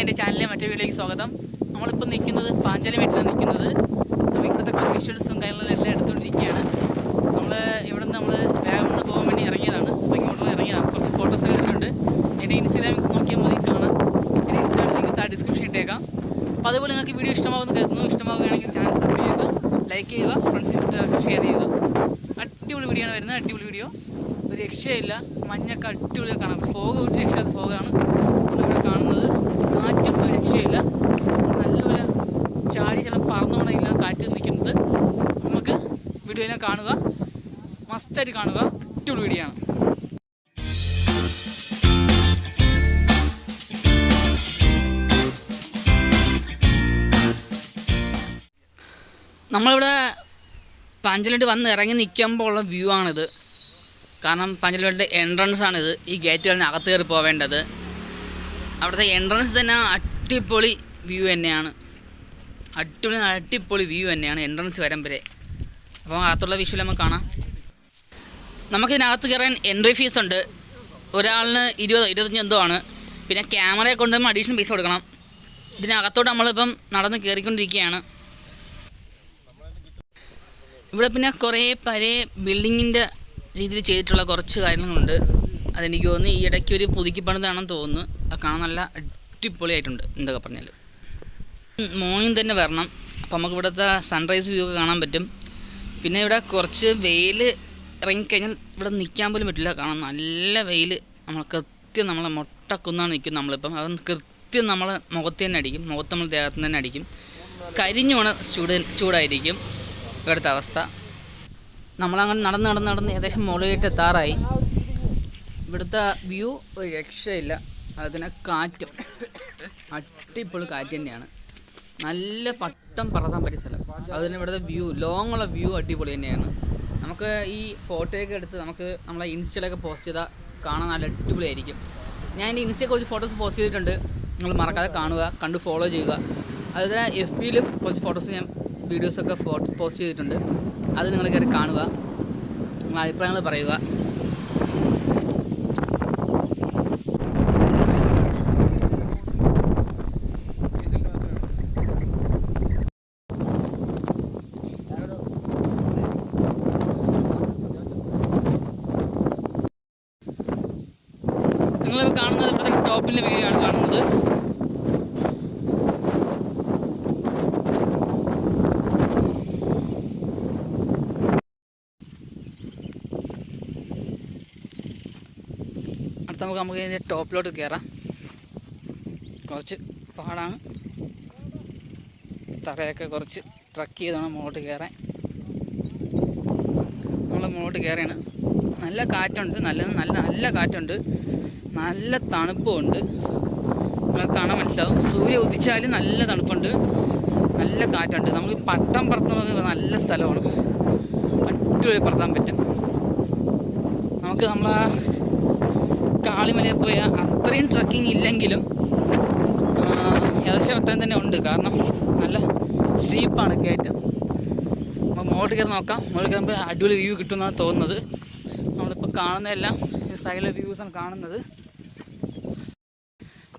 എൻ്റെ ചാനലിലെ മറ്റേ വീഡിയോയ്ക്ക് സ്വാഗതം. നമ്മളിപ്പോൾ നിൽക്കുന്നത് പാഞ്ചാലിമേട്ടിലാണ് നിൽക്കുന്നത്. അപ്പോൾ ഇവിടുത്തെ കുറേ വിഷ്വൽസും കാര്യങ്ങളും എല്ലാം എടുത്തുകൊണ്ടിരിക്കുകയാണ്. ഇവിടെ നിന്ന് നമ്മൾ വാഗമണ് പോകാൻ വേണ്ടി ഇറങ്ങിയതാണ്. അപ്പോൾ ഇങ്ങോട്ടുള്ള ഇറങ്ങിയതാണ്. കുറച്ച് ഫോട്ടോസ് എടുത്തിട്ടുണ്ട്. എൻ്റെ ഇൻസ്റ്റാഗ്രാമിൽ നോക്കിയാൽ മതി കാണാം. എൻ്റെ ഇൻസ്റ്റാഗ്രാം ലിങ്ക് താഴെ ഡിസ്ക്രിപ്ഷൻ ഇട്ടേക്കാം. അപ്പോൾ അതുപോലെ നിങ്ങൾക്ക് വീഡിയോ ഇഷ്ടമാകുമെന്ന് കരുതുന്നു. ഇഷ്ടമാവുകയാണെങ്കിൽ ചാനൽ സബ്സ്ക്രൈബ് ചെയ്യുക, ലൈക്ക് ചെയ്യുക, ഫ്രണ്ട്സിനൊക്കെ ഷെയർ ചെയ്യുക. അടിപൊളി വീഡിയോ ആണ് വരുന്നത്. അടിപൊളി വീഡിയോ, ഒരു രക്ഷയില്ല. മഞ്ഞൊക്കെ അടിപൊളിயாக കാണാം. ഫോഗ് വിട്ട് രക്ഷാത്ത ഫോഗാണ് നമ്മളിവിടെ കാണുന്നത്. കാറ്റും ഒരു രക്ഷയില്ല. നല്ലപോലെ ചാടി ചില പറന്നുകൊണ്ടില്ല കാറ്റ് നിൽക്കുന്നത്. നമുക്ക് വീഡിയോനെ കാണുക, മസ്റ്റായിട്ട് കാണുക. അടിപൊളി വീഡിയോ ആണ്. നമ്മളിവിടെ പാഞ്ചാലിമേട് വന്ന് ഇറങ്ങി നിൽക്കുമ്പോൾ ഉള്ള വ്യൂ ആണിത്. കാരണം പാഞ്ചാലിമേടിൻ്റെ എൻട്രൻസ് ആണിത്. ഈ ഗേറ്റുകളിന് അകത്ത് കയറി പോവേണ്ടത്. അവിടുത്തെ എൻട്രൻസ് തന്നെ അടിപൊളി വ്യൂ തന്നെയാണ്. അടിപൊളി വ്യൂ തന്നെയാണ് എൻട്രൻസ് വരം വരെ. അപ്പോൾ അകത്തുള്ള വിഷ്വൽ നമുക്ക് കാണാം. നമുക്കിതിനകത്ത് കയറാൻ എൻട്രി ഫീസ് ഉണ്ട്. ഒരാളിന് 20-25 എന്തോ ആണ്. പിന്നെ ക്യാമറയെ കൊണ്ടുവരുമ്പോൾ അഡീഷണൽ പൈസ കൊടുക്കണം. ഇതിനകത്തോട്ട് നമ്മളിപ്പം നടന്ന് കയറിക്കൊണ്ടിരിക്കുകയാണ്. ഇവിടെ പിന്നെ കുറേ പഴയ ബിൽഡിങ്ങിൻ്റെ രീതിയിൽ ചെയ്തിട്ടുള്ള കുറച്ച് കാര്യങ്ങളുണ്ട്. അതെനിക്ക് തോന്നുന്നു ഈ ഇടയ്ക്ക് ഒരു പുതുക്കി പണിതാണെന്ന് തോന്നുന്നു. അത് കാണാൻ നല്ല അടിപൊളിയായിട്ടുണ്ട്. എന്തൊക്കെ പറഞ്ഞാൽ മോർണിംഗ് തന്നെ വരണം. അപ്പോൾ നമുക്ക് ഇവിടുത്തെ സൺറൈസ് വ്യൂ ഒക്കെ കാണാൻ പറ്റും. പിന്നെ ഇവിടെ കുറച്ച് വെയിൽ ഇറങ്ങിക്കഴിഞ്ഞാൽ ഇവിടെ നിൽക്കാൻ പോലും പറ്റില്ല. കാണാൻ നല്ല വെയിൽ. നമ്മൾ കൃത്യം നമ്മളെ മുട്ടക്കുന്നാണ് നിൽക്കും നമ്മളിപ്പം. അത് കൃത്യം നമ്മളെ മുഖത്ത് തന്നെ അടിക്കും. മുഖത്ത് നമ്മൾ ദേഹത്ത് തന്നെ അടിക്കും. കരിഞ്ഞു പോണ ചൂടായിരിക്കും ഇവിടുത്തെ അവസ്ഥ. നമ്മളങ്ങനെ നടന്ന് ഏകദേശം മുകളിലേക്ക് എത്താറായി. ഇവിടുത്തെ വ്യൂ ഒരു രക്ഷയില്ല. അതിനെ കാറ്റും അടിപൊളി കാറ്റ് തന്നെയാണ്. നല്ല പട്ടം പറത്താൻ പറ്റിയ സ്ഥലം. അതിന് ഇവിടുത്തെ വ്യൂ ലോങ്ങുള്ള വ്യൂ അടിപൊളി തന്നെയാണ്. നമുക്ക് ഈ ഫോട്ടോയൊക്കെ എടുത്ത് നമുക്ക് നമ്മളെ ഇൻസ്റ്റയിലൊക്കെ പോസ്റ്റ് ചെയ്താൽ കാണാൻ നല്ല അടിപൊളിയായിരിക്കും. ഞാൻ എൻ്റെ ഇൻസ്റ്റയിൽ കുറച്ച് ഫോട്ടോസ് പോസ്റ്റ് ചെയ്തിട്ടുണ്ട്. നിങ്ങൾ മറക്കാതെ കാണുക, കണ്ട് ഫോളോ ചെയ്യുക. അതുപോലെ FBയിലും കുറച്ച് ഫോട്ടോസ് ഞാൻ വീഡിയോസൊക്കെ പോസ്റ്റ് ചെയ്തിട്ടുണ്ട്. അത് നിങ്ങൾ കയറി കാണുക, നിങ്ങളുടെ അഭിപ്രായങ്ങൾ പറയുക. നിങ്ങളിപ്പോൾ കാണുന്നത് ഇവിടുത്തെ ടോപ്പിൻ്റെ വീഡിയോ ആണ് കാണുന്നത്. നമുക്ക് ഇതിൻ്റെ ടോപ്പിലോട്ട് കയറാം. കുറച്ച് പാടാണ്. തറയൊക്കെ കുറച്ച് ട്രക്ക് ചെയ്താണ് മുകളിലോട്ട് കയറാൻ. നമ്മൾ മുകളിലോട്ട് കയറിയാണ്. നല്ല കാറ്റുണ്ട്. നല്ല കാറ്റുണ്ട്. നല്ല തണുപ്പുമുണ്ട്. നിങ്ങൾക്ക് കാണാൻ മനസ്സിലാവും. സൂര്യ ഉദിച്ചാലും നല്ല തണുപ്പുണ്ട്. നല്ല കാറ്റുണ്ട്. നമുക്ക് പട്ടം പറത്തുന്നത് നല്ല സ്ഥലമാണ്. അടിപൊളി പറത്താൻ പറ്റും. നമുക്ക് നമ്മളെ കാളിമലയിൽ പോയാൽ അത്രയും ട്രക്കിങ് ഇല്ലെങ്കിലും ഏകദേശം അത്രയും തന്നെ ഉണ്ട്. കാരണം നല്ല സ്റ്റീപ്പാണ് കയറ്റം. അപ്പോൾ മുകളിൽ കയറി നോക്കാം. മുകളിൽ കയറുമ്പോൾ അടിപൊളി വ്യൂ കിട്ടുമെന്നാണ് തോന്നുന്നത്. നമ്മളിപ്പോൾ കാണുന്നതെല്ലാം സൈഡിലെ വ്യൂസാണ് കാണുന്നത്.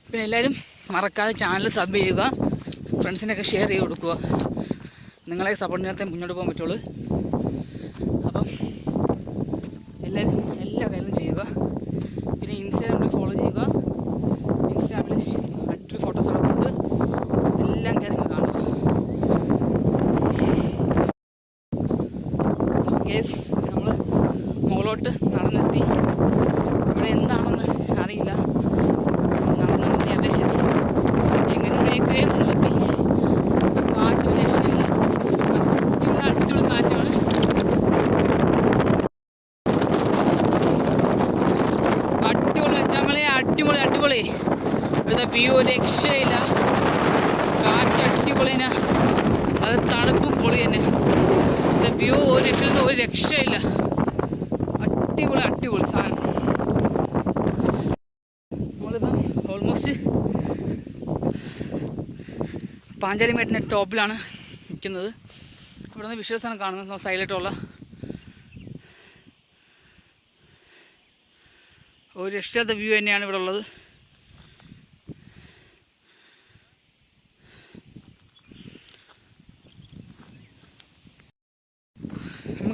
പിന്നെ എല്ലാവരും മറക്കാതെ ചാനൽ സബ് ചെയ്യുക, ഫ്രണ്ട്സിനൊക്കെ ഷെയർ ചെയ്ത് കൊടുക്കുക. നിങ്ങളെ സപ്പോർട്ടിനകത്ത് മുന്നോട്ട് പോകാൻ പറ്റുള്ളൂ. അപ്പം എല്ലാവരും എല്ലാ കാര്യങ്ങളും ചെയ്യുക. പിന്നെ ഇൻസ്റ്റാഗ്രാമിൽ ഫോളോ ചെയ്യുക. ഇൻസ്റ്റാഗ്രാമിൽ അടിപൊളി ഫോട്ടോസ് എടുക്കുന്നുണ്ട്. എല്ലാം കാര്യങ്ങൾ കാണുക. കേസ് നമ്മൾ മുകളിലോട്ട് നടന്നെത്തി. ഇവിടെ എന്താണെന്ന് അറിയില്ല. നടന്നെത്തി ഏകദേശം എങ്ങനെയൊക്കെ മുകളിലെത്തി. കാറ്റ് രക്ഷയില്ല. അടിപൊളി കാറ്റാണ്. അടിപൊളി ഇവിടുത്തെ വ്യൂ രക്ഷയില്ല. കാറ്റ് അടിപൊളി തന്നെ. അത് തണുപ്പും പൊളി തന്നെ. വ്യൂ ഒരു രക്ഷയില്ല. അടിപൊളി സാധനം. നമ്മളിപ്പം ഓൾമോസ്റ്റ് പാഞ്ചാലിമേട്ടിൻ്റെ ടോപ്പിലാണ് നിൽക്കുന്നത്. ഇവിടെ നിന്ന് വിഷ്വൽസാണ് കാണുന്നത്. സൈലൻറ്റുള്ള ഒരു രക്ഷാത്ത വ്യൂ തന്നെയാണ് ഇവിടെ ഉള്ളത്.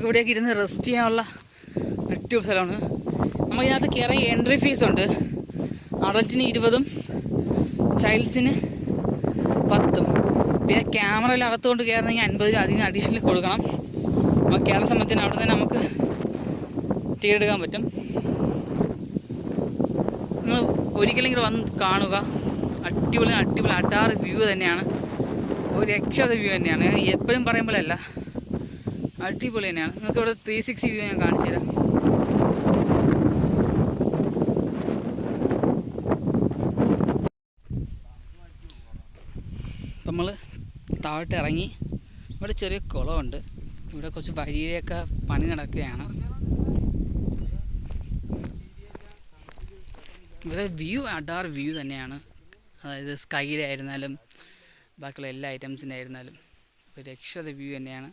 ഇവിടെയൊക്കെ ഇരുന്ന് റെസ്റ്റ് ചെയ്യാനുള്ള അടിപൊളി സ്ഥലമാണ്. നമുക്കിതിനകത്ത് കയറി എൻട്രി ഫീസുണ്ട്. അഡൽറ്റിന് 20, ചൈൽഡ്സിന് 10. പിന്നെ ക്യാമറയിൽ അകത്തുകൊണ്ട് കയറണമെങ്കിൽ 50 രൂപ അതിന് അഡീഷണൽ കൊടുക്കണം. നമുക്ക് കയറുന്ന സമയത്തിന് അവിടെ നിന്ന് നമുക്ക് ടിക്കറ്റ് എടുക്കാൻ പറ്റും. നിങ്ങൾ ഒരിക്കലെങ്കിലും വന്ന് കാണുക. അടിപൊളി അട്ടാറ് വ്യൂ തന്നെയാണ്. ഒരു രക്ഷാത വ്യൂ തന്നെയാണ്. ഞാൻ എപ്പോഴും പറയുമ്പോഴല്ല, അടിപൊളി തന്നെയാണ്. നിങ്ങൾക്ക് ഇവിടെ 360 വ്യൂ ഞാൻ കാണിച്ചു തരാം. നമ്മൾ താഴോട്ട് ഇറങ്ങി. ഇവിടെ ചെറിയ കുളമുണ്ട്. ഇവിടെ കുറച്ച് വഴിയൊക്കെ പണി നടക്കുകയാണ്. ഇവിടെ വ്യൂ അടാർ വ്യൂ തന്നെയാണ്. അതായത് സ്കൈയുടെ ആയിരുന്നാലും ബാക്കിയുള്ള എല്ലാ ഐറ്റംസിൻ്റെ ആയിരുന്നാലും ഒരു രക്ഷത വ്യൂ തന്നെയാണ്.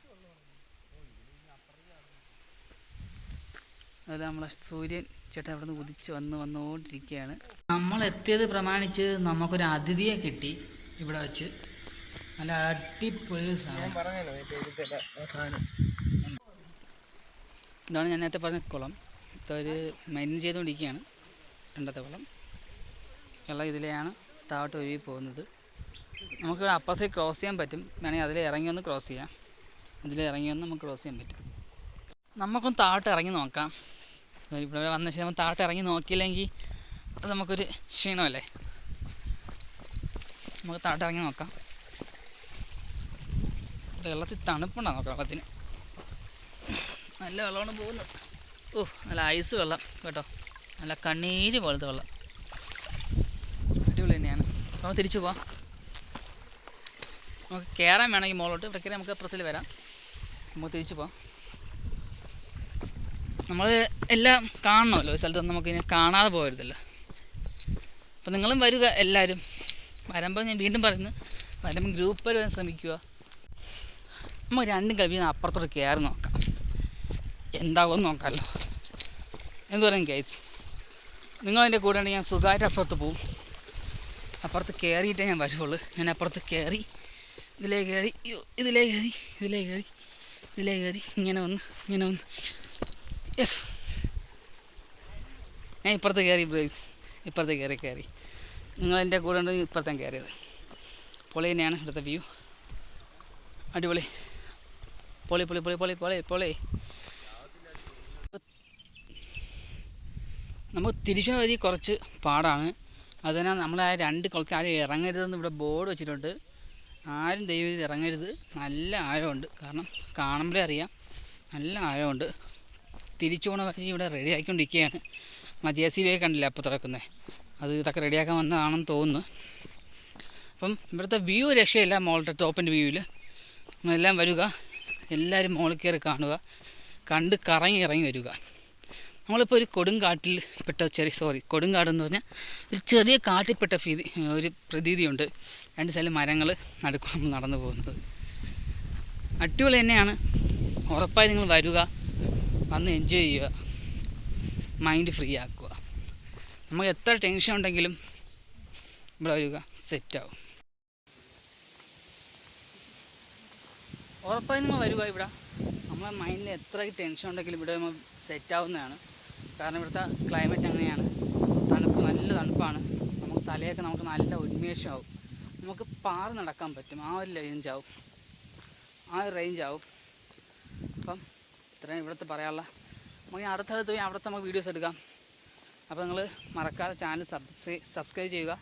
അത് നമ്മളെ സൂര്യൻ ചേട്ടൻ അവിടെ നിന്ന് ഉദിച്ച് വന്നുകൊണ്ടിരിക്കുകയാണ്. നമ്മൾ എത്തിയത് പ്രമാണിച്ച് നമുക്കൊരു അതിഥിയെ കിട്ടി ഇവിടെ വെച്ച്. നല്ല അടിപൊളി സാധനം. ഇതാണ് ഞാൻ നേരത്തെ പറഞ്ഞ കുളം. ഇതൊരു മെയിൻ ചെയ്തുകൊണ്ടിരിക്കുകയാണ്. രണ്ടത്തെ കുളം വെള്ളം ഇതിലെയാണ് താഴോട്ട് ഒഴുകി പോകുന്നത്. നമുക്ക് അപ്പുറത്തേക്ക് ക്രോസ് ചെയ്യാൻ പറ്റും. വേണമെങ്കിൽ അതിൽ ഇറങ്ങി ഒന്ന് ക്രോസ് ചെയ്യാം. ഇതിൽ ഇറങ്ങി ഒന്ന് നമുക്ക് ക്രോസ് ചെയ്യാൻ പറ്റും. നമുക്കൊന്ന് താഴോട്ട് ഇറങ്ങി നോക്കാം. ഇവിടെ വന്ന ശേഷം നമ്മൾ താഴോട്ട് ഇറങ്ങി നോക്കിയില്ലെങ്കിൽ അത് നമുക്കൊരു ക്ഷീണമല്ലേ. നമുക്ക് താഴോട്ട് ഇറങ്ങി നോക്കാം. വെള്ളത്തിൽ തണുപ്പുണ്ടാകും. നോക്കാം, വെള്ളത്തിന് നല്ല വെള്ളമാണ് പോകുന്നത്. ഓ, നല്ല ഐസ് വെള്ളം കേട്ടോ. നല്ല കണ്ണീര് പോലത്തെ വെള്ളം. അടിപൊളി തന്നെയാണ്. നമുക്ക് തിരിച്ചു പോവാം. നമുക്ക് കയറാൻ വേണമെങ്കിൽ മുകളിലോട്ട്. ഇവിടെ കയറി നമുക്ക് പ്രസ്സിൽ വരാം. നമുക്ക് തിരിച്ചു പോവാം. നമ്മൾ എല്ലാം കാണണമല്ലോ. ഒരു സ്ഥലത്ത് നമുക്കിനി കാണാതെ പോകരുതല്ലോ. അപ്പം നിങ്ങളും വരിക എല്ലാവരും. വരുമ്പോൾ ഞാൻ വീണ്ടും പറയുന്നു, വരുമ്പോൾ ഗ്രൂപ്പ് വരാൻ ശ്രമിക്കുക. നമുക്ക് രണ്ടും കവിഞ്ഞ് അപ്പുറത്തോട്ട് കയറി നോക്കാം. എന്താകുമെന്ന് നോക്കാമല്ലോ. എന്ത് പറയും ഗൈസ്? നിങ്ങളതിൻ്റെ കൂടെ ഉണ്ടെങ്കിൽ ഞാൻ സുഖമായിട്ട് അപ്പുറത്ത് പോവും. അപ്പുറത്ത് കയറിയിട്ടേ ഞാൻ വരുള്ളൂ. ഞാൻ അപ്പുറത്ത് കയറി ഇതിലേ കയറി ഇങ്ങനെ വന്ന് യെസ്, ഞാൻ ഇപ്പുറത്ത് കയറി ബ്രേക്സ്. ഇപ്പുറത്ത് കയറി നിങ്ങളെൻ്റെ കൂടെ ഉണ്ടെങ്കിൽ ഇപ്പുറത്തേക്ക് കയറിയത്. പൊളി തന്നെയാണ് ഇവിടുത്തെ വ്യൂ. അടിപൊളി. പൊളി. നമുക്ക് തിരിച്ചു വഴി കുറച്ച് പാടാണ്. അതിനാൽ നമ്മൾ ആ 2 കുളത്തിൽ ആരും ഇറങ്ങരുതെന്ന് ഇവിടെ ബോർഡ് വെച്ചിട്ടുണ്ട്. ആരും ദയവ് ഇറങ്ങരുത്. നല്ല ആഴമുണ്ട്. കാരണം കാണുമ്പോഴേ അറിയാം, നല്ല ആഴമുണ്ട്. തിരിച്ചു പോണ വഴി ഇവിടെ റെഡി ആക്കിക്കൊണ്ടിരിക്കുകയാണ്. JCB കണ്ടില്ല അപ്പോൾ തുറക്കുന്നത്. അത് ഇതൊക്കെ റെഡിയാക്കാൻ വന്നതാണെന്ന് തോന്നുന്നു. അപ്പം ഇവിടുത്തെ വ്യൂ രക്ഷയില്ല. മുകളിലത്തെ ടോപ്പിൻ്റെ വ്യൂവിൽ എല്ലാം വരിക. എല്ലാവരും മുകളിൽ കയറി കാണുക. കണ്ട് കറങ്ങി ഇറങ്ങി വരിക. നമ്മളിപ്പോൾ ഒരു കൊടുങ്കാട്ടിൽ പെട്ട കൊടുങ്കാടെന്ന് പറഞ്ഞാൽ ഒരു ചെറിയ കാട്ടിൽപ്പെട്ട ഒരു പ്രതീതിയുണ്ട്. 2 സൈഡിൽ മരങ്ങൾ, നടുക്കുള്ള നടന്നു പോകുന്നത്. അടിപൊളി തന്നെയാണ്. ഉറപ്പായി നിങ്ങൾ വരിക, വന്ന് എൻജോയ് ചെയ്യുക, മൈൻഡ് ഫ്രീ ആക്കുക. നമുക്ക് എത്ര ടെൻഷൻ ഉണ്ടെങ്കിലും ഇവിടെ വരിക, സെറ്റാവും. ഉറപ്പായി നിങ്ങൾ വരിക. ഇവിടെ നമ്മളെ മൈൻഡിൽ എത്ര ടെൻഷൻ ഉണ്ടെങ്കിലും ഇവിടെ നമ്മൾ സെറ്റാവുന്നതാണ്. കാരണം ഇവിടുത്തെ ക്ലൈമറ്റ് അങ്ങനെയാണ്. നല്ല തണുപ്പാണ്. നമുക്ക് തലയൊക്കെ നമുക്ക് നല്ല ഉന്മേഷമാവും. നമുക്ക് പാറി നടക്കാൻ പറ്റും. ആ ഒരു റേഞ്ചാവും. അപ്പം ഇത്രയും ഇവിടുത്തെ പറയാനുള്ള. നമുക്ക് അടുത്ത സ്ഥലത്ത് പോയി അവിടുത്തെ നമുക്ക് വീഡിയോസ് എടുക്കാം. അപ്പോൾ നിങ്ങൾ മറക്കാതെ ചാനൽ സബ്സ്ക്രൈബ് ചെയ്യുക,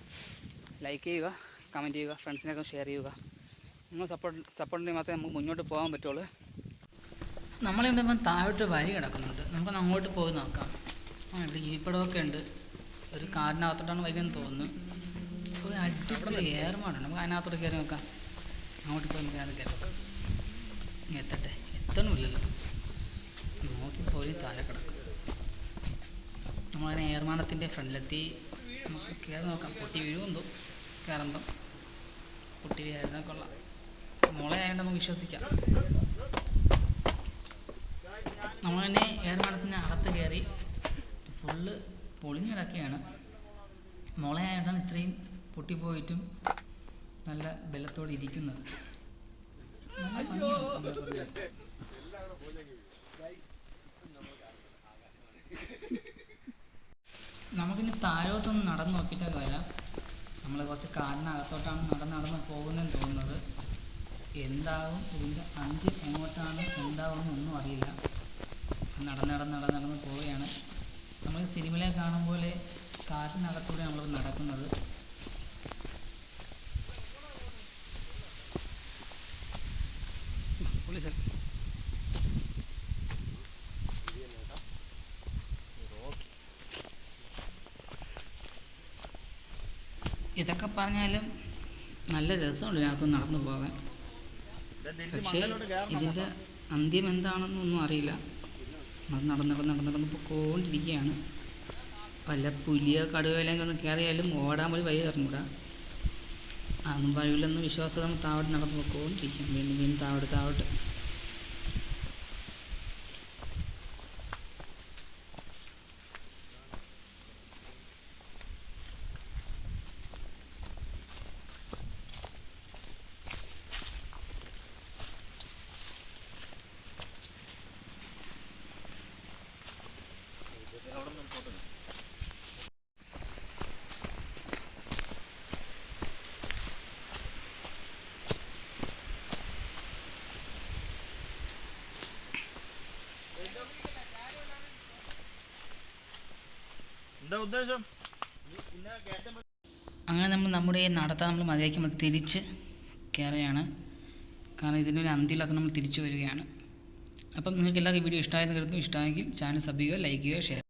ലൈക്ക് ചെയ്യുക, കമൻറ്റ് ചെയ്യുക, ഫ്രണ്ട്സിനൊക്കെ ഷെയർ ചെയ്യുക. നിങ്ങൾ സപ്പോർട്ടിന് മാത്രമേ നമുക്ക് മുന്നോട്ട് പോകാൻ പറ്റുള്ളൂ. നമ്മളിവിടെ ഇപ്പം താഴോട്ട് വഴി കിടക്കുന്നുണ്ട്. നമുക്കൊന്ന് അങ്ങോട്ട് പോയി നോക്കാം. ഇവിടെ ഇരിപ്പിടമൊക്കെ ഉണ്ട്. ഒരു കാറിനകത്തോട്ടാണ് വരികയെന്ന് തോന്നുന്നു. ഒരു അടിപൊളി ഏർമാടുണ്ട്. നമുക്ക് അതിനകത്തോട്ട് കയറി നോക്കാം. അങ്ങോട്ട് പോയി നമുക്ക് അതിനകത്ത് കയറി നോക്കാം. എത്തണമില്ലല്ലോ. നോക്കിപ്പോയി താഴെ കിടക്കും. നമ്മളതിനെ ഏർമാടത്തിൻ്റെ ഫ്രണ്ടിലെത്തി. നമുക്ക് കയറി നോക്കാം. പൊട്ടി വീഴുമെന്തോ കയറുമ്പം. പൊട്ടി വീഴായിരുന്നാൽ കൊള്ളാം. മുളയായതുകൊണ്ട് നമുക്ക് വിശ്വസിക്കാം. നമ്മൾ തന്നെ ഏർമാടത്തിൻ്റെ അകത്ത് കയറി. ഫുള്ള് പൊളിഞ്ഞിടക്കുകയാണ്. മുളയായിട്ടാണ് ഇത്രയും പൊട്ടിപ്പോയിട്ടും നല്ല ബലത്തോടെ ഇരിക്കുന്നത്. നല്ല ഭംഗിയുണ്ട്. നമുക്കിനി താഴോട്ടൊന്ന് നടന്ന് നോക്കിയിട്ടൊക്കെ വരാം. നമ്മൾ കുറച്ച് കാടിനകത്തോട്ടാണ് നടന്ന് പോകുന്നതെന്ന് തോന്നുന്നത്. എന്താവും ഇതിൻ്റെ അന്ത്യം എങ്ങോട്ടാണ് എന്താവുമെന്നൊന്നും അറിയില്ല. നടന്ന് പോവുകയാണ്. നമ്മൾ സിനിമയിലെ കാണും പോലെ കാടിനകത്തൂടെ നമ്മൾ നടക്കുന്നത്. ഇതൊക്കെ പറഞ്ഞാലും നല്ല രസമുണ്ട് ഇതിനകത്ത് നടന്നു പോകാൻ. പക്ഷേ ഇതിൻ്റെ അന്ത്യം എന്താണെന്നൊന്നും അറിയില്ല. നടന്ന് പൊക്കോണ്ടിരിക്കുകയാണ്. വല്ല പുലിയോ കടുവയിലേക്ക് ഒന്ന് കയറിയാലും ഓടാൻ പോലും വഴി അറിഞ്ഞൂടാ. അതൊന്നും വഴിയില്ലെന്ന് വിശ്വാസം നമ്മൾ താവട്ട് നടന്ന് പൊക്കോണ്ടിരിക്കും. വീണ്ടും താവട്ട്. എന്താ ഉദ്ദേശം? അങ്ങനെ നമ്മുടെ നടത്താൻ നമ്മൾ മതിയാക്കി നമ്മൾ തിരിച്ച് കയറുകയാണ്. കാരണം ഇതിനൊരു അന്ത്യമില്ലാത്ത നമ്മൾ തിരിച്ചു വരികയാണ്. അപ്പം നിങ്ങൾക്ക് എല്ലാവർക്കും വീഡിയോ ഇഷ്ടമായെന്ന് കരുതുന്നു. ഇഷ്ടമായെങ്കിൽ ചാനൽ സബ് ചെയ്യുക, ലൈക്ക് ചെയ്യുക, ഷെയർ ചെയ്യുക.